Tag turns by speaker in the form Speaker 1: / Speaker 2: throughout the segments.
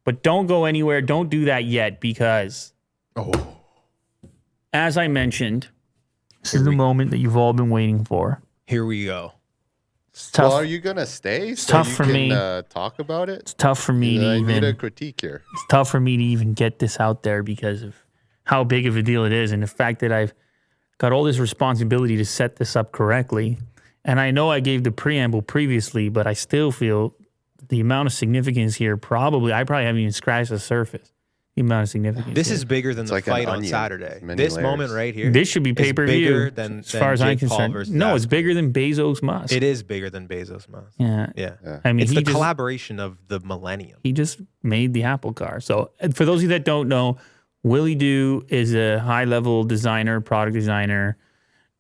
Speaker 1: But don't go anywhere. Don't do that yet because, as I mentioned, this is the moment that you've all been waiting for.
Speaker 2: Here we go.
Speaker 1: It's tough.
Speaker 3: Well, are you gonna stay?
Speaker 1: It's tough for me.
Speaker 3: Talk about it.
Speaker 1: It's tough for me to
Speaker 3: I
Speaker 1: even.
Speaker 3: need a critique here.
Speaker 1: It's tough for me to even get this out there because of how big of a deal it is, and the fact that I've got all this responsibility to set this up correctly. And I know I gave the preamble previously, but I still feel the amount of significance here. I probably haven't even scratched the surface. The amount of significance.
Speaker 2: This
Speaker 1: here.
Speaker 2: is bigger than
Speaker 3: It's
Speaker 2: the
Speaker 3: like an
Speaker 2: fight on
Speaker 3: onion.
Speaker 2: Saturday.
Speaker 3: Many
Speaker 2: This
Speaker 3: layers.
Speaker 2: moment right here.
Speaker 1: This should be pay per view.
Speaker 2: Bigger than
Speaker 1: As far as I'm
Speaker 2: Jake Paul
Speaker 1: concerned.
Speaker 2: versus
Speaker 1: No,
Speaker 2: that.
Speaker 1: it's bigger than Bezos Musk.
Speaker 2: It is bigger than Bezos Musk.
Speaker 1: Yeah.
Speaker 2: Yeah.
Speaker 1: I mean,
Speaker 2: It's
Speaker 1: he
Speaker 2: the
Speaker 1: just,
Speaker 2: collaboration of the millennium.
Speaker 1: he just made the Apple car. So for those of you that don't know, Willy Do is a high-level designer, product designer,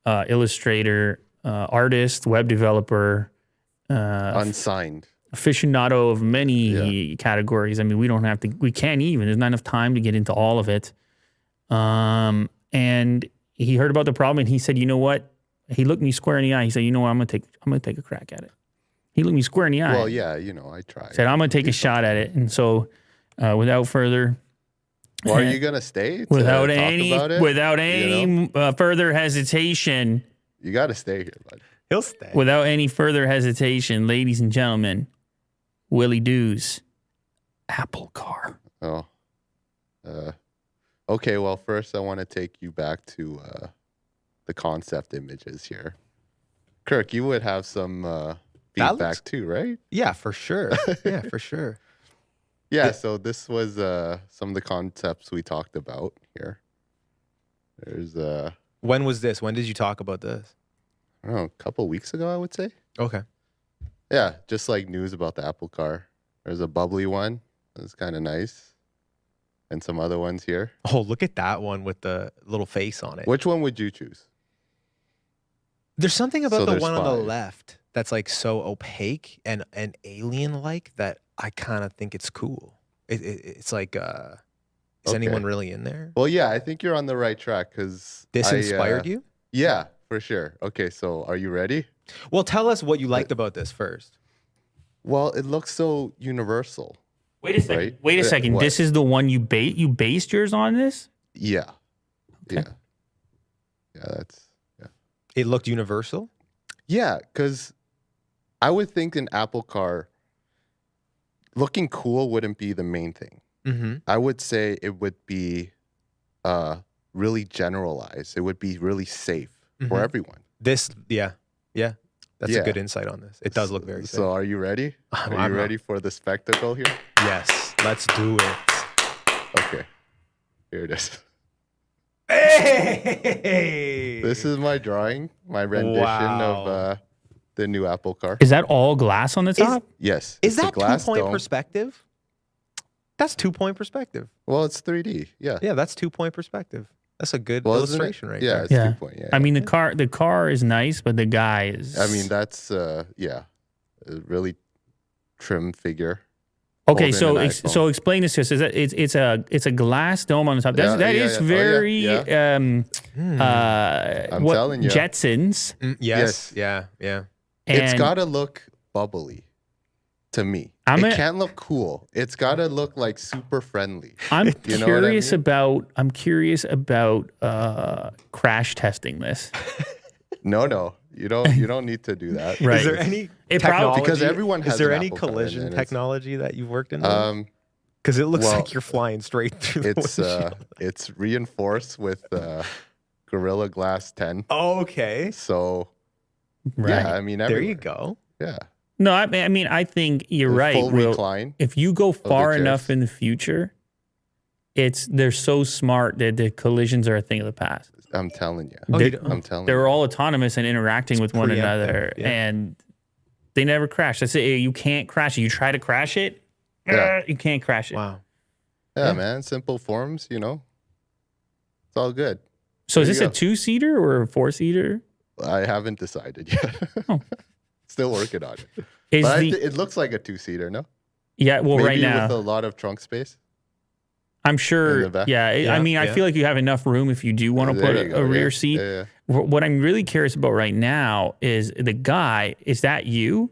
Speaker 1: illustrator, artist, web developer,
Speaker 3: Unsigned.
Speaker 1: aficionado of many categories. I mean, we can't even. There's not enough time to get into all of it. And he heard about the problem and he said, you know what? He looked me square in the eye. He said, you know what? I'm gonna take a crack at it. He looked me square in the eye.
Speaker 3: Well, yeah, I tried.
Speaker 1: Said, I'm gonna take a shot at it. And so, without further.
Speaker 3: Well, are you gonna stay?
Speaker 1: Without
Speaker 3: talk
Speaker 1: any
Speaker 3: about it?
Speaker 1: Further hesitation.
Speaker 3: You got to stay here, bud.
Speaker 2: He'll stay.
Speaker 1: Without any further hesitation, ladies and gentlemen, Willy Do's Apple car.
Speaker 3: Oh. Okay. Well, first I want to take you back to the concept images here. Kirk, you would have some feedback too, right?
Speaker 2: Yeah, for sure. Yeah, for sure.
Speaker 3: Yeah. So this was some of the concepts we talked about here. There's
Speaker 2: When was this? When did you talk about this?
Speaker 3: I don't know, a couple weeks ago, I would say.
Speaker 2: Okay.
Speaker 3: Yeah, just like news about the Apple car. There's a bubbly one. That's kind of nice. And some other ones here.
Speaker 2: Oh, look at that one with the little face on it.
Speaker 3: Which one would you choose?
Speaker 2: There's something about
Speaker 3: So
Speaker 2: the
Speaker 3: there's
Speaker 2: one on the
Speaker 3: 5.
Speaker 2: left that's like so opaque and alien-like that I kind of think it's cool. It's like, is anyone really in there?
Speaker 3: Well, yeah, I think you're on the right track because
Speaker 2: This inspired you?
Speaker 3: Yeah, for sure. Okay, so are you ready?
Speaker 2: Well, tell us what you liked about this first.
Speaker 3: Well, it looks so universal.
Speaker 1: Wait a second.
Speaker 3: Right?
Speaker 1: Wait a second.
Speaker 3: What?
Speaker 1: This is the one you based yours on this?
Speaker 3: Yeah.
Speaker 1: Okay.
Speaker 3: Yeah,
Speaker 2: It looked universal?
Speaker 3: Yeah, because I would think an Apple car looking cool wouldn't be the main thing.
Speaker 2: Mm-hmm.
Speaker 3: I would say it would be really generalized. It would be really safe for everyone.
Speaker 2: That's
Speaker 3: Yeah.
Speaker 2: a good insight on this. It does look very safe.
Speaker 3: So are you ready? Are you ready for the spectacle here?
Speaker 2: Yes, let's do it.
Speaker 3: Okay. Here it is.
Speaker 2: Hey!
Speaker 3: This is my drawing, my rendition of the new Apple car.
Speaker 1: Is that all glass on the top?
Speaker 3: Yes.
Speaker 2: Is
Speaker 3: it's a
Speaker 2: that
Speaker 3: glass
Speaker 2: 2-point
Speaker 3: dome.
Speaker 2: perspective? That's 2-point perspective.
Speaker 3: Well, it's 3D. Yeah.
Speaker 2: Yeah, that's 2-point perspective. That's a good
Speaker 3: Well, isn't it?
Speaker 2: illustration right
Speaker 3: Yeah,
Speaker 2: there.
Speaker 3: it's
Speaker 1: Yeah.
Speaker 3: 2 point. Yeah.
Speaker 1: I mean, the car is nice, but the guy is.
Speaker 3: I mean, that's a really trim figure.
Speaker 1: Okay,
Speaker 3: holding an
Speaker 1: so
Speaker 3: iPhone.
Speaker 1: so explain this to us. Is that it's a glass dome on the top? That is very
Speaker 3: I'm telling you.
Speaker 1: Jetsons.
Speaker 2: Yes. Yeah.
Speaker 3: It's
Speaker 1: And
Speaker 3: got to look bubbly to me. It can't look cool. It's got to look like super friendly.
Speaker 1: I'm
Speaker 3: You know what I
Speaker 1: curious
Speaker 3: mean?
Speaker 1: about crash testing this.
Speaker 3: No. You don't need to do that.
Speaker 1: Right.
Speaker 2: Is there any
Speaker 1: It probably-
Speaker 2: technology?
Speaker 3: Because everyone has
Speaker 2: Is there
Speaker 3: an
Speaker 2: any
Speaker 3: Apple car, and
Speaker 2: collision
Speaker 3: it's-
Speaker 2: technology that you've worked in? Because it looks
Speaker 3: well,
Speaker 2: like you're flying straight through the windshield.
Speaker 3: It's reinforced with Gorilla Glass 10.
Speaker 2: Oh, okay.
Speaker 3: So
Speaker 1: Right.
Speaker 3: yeah, I mean,
Speaker 2: There you
Speaker 3: everywhere.
Speaker 2: go.
Speaker 3: Yeah.
Speaker 1: No, I mean, I think you're right.
Speaker 3: Full
Speaker 1: Will.
Speaker 3: recline.
Speaker 1: If you go far
Speaker 3: chairs.
Speaker 1: enough in the future, they're so smart that the collisions are a thing of the past.
Speaker 3: I'm telling you. I'm telling you.
Speaker 1: They're all autonomous and interacting with one
Speaker 2: preemptive,
Speaker 1: another,
Speaker 2: yeah.
Speaker 1: and they never crash. That's it. You can't crash it. You try to crash it,
Speaker 3: Yeah.
Speaker 1: you can't crash it.
Speaker 2: Wow.
Speaker 3: Yeah, man. Simple forms, It's all good.
Speaker 1: So is
Speaker 3: There
Speaker 1: this
Speaker 3: you
Speaker 1: a
Speaker 3: go.
Speaker 1: 2-seater or a 4-seater?
Speaker 3: I haven't decided yet.
Speaker 1: Oh.
Speaker 3: Still working on it.
Speaker 1: Is
Speaker 3: But
Speaker 1: the
Speaker 3: it looks like a 2-seater, no?
Speaker 1: yeah? Well,
Speaker 3: Maybe
Speaker 1: right now
Speaker 3: with a lot of trunk space.
Speaker 1: I'm
Speaker 3: in
Speaker 1: sure.
Speaker 3: the back?
Speaker 1: Yeah, I
Speaker 2: Yeah,
Speaker 1: mean, I
Speaker 2: yeah.
Speaker 1: feel like you have enough room if you do want to
Speaker 3: There
Speaker 1: put
Speaker 3: you
Speaker 1: a
Speaker 3: go,
Speaker 1: rear
Speaker 3: yeah,
Speaker 1: seat.
Speaker 3: yeah.
Speaker 1: What I'm really curious about right now is the guy. Is that you?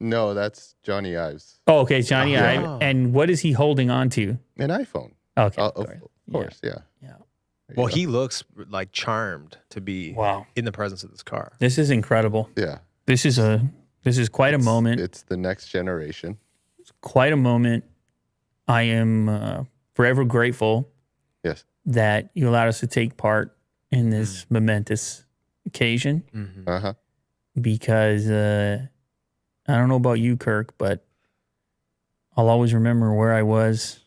Speaker 3: No, that's Johnny Ives.
Speaker 1: Oh, okay, Johnny
Speaker 2: Oh.
Speaker 1: Ive. And what is he holding on to?
Speaker 3: An iPhone.
Speaker 1: Okay,
Speaker 3: Of
Speaker 1: sorry.
Speaker 3: course, yeah.
Speaker 1: Yeah.
Speaker 3: There you
Speaker 2: Well,
Speaker 3: go.
Speaker 2: he looks like charmed to be
Speaker 1: Wow,
Speaker 2: in the presence of this car.
Speaker 1: this is incredible.
Speaker 3: Yeah.
Speaker 1: This is quite a moment.
Speaker 3: It's the next generation.
Speaker 1: Quite a moment. I am forever grateful
Speaker 3: Yes.
Speaker 1: that you allowed us to take part in this momentous occasion.
Speaker 2: Mm-hmm.
Speaker 3: Uh huh.
Speaker 1: Because I don't know about you, Kirk, but I'll always remember where I was.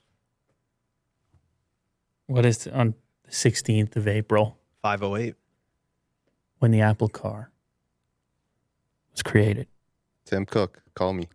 Speaker 1: On the 16th of April
Speaker 2: 508.
Speaker 1: when the Apple car was created.
Speaker 3: Tim Cook, call me.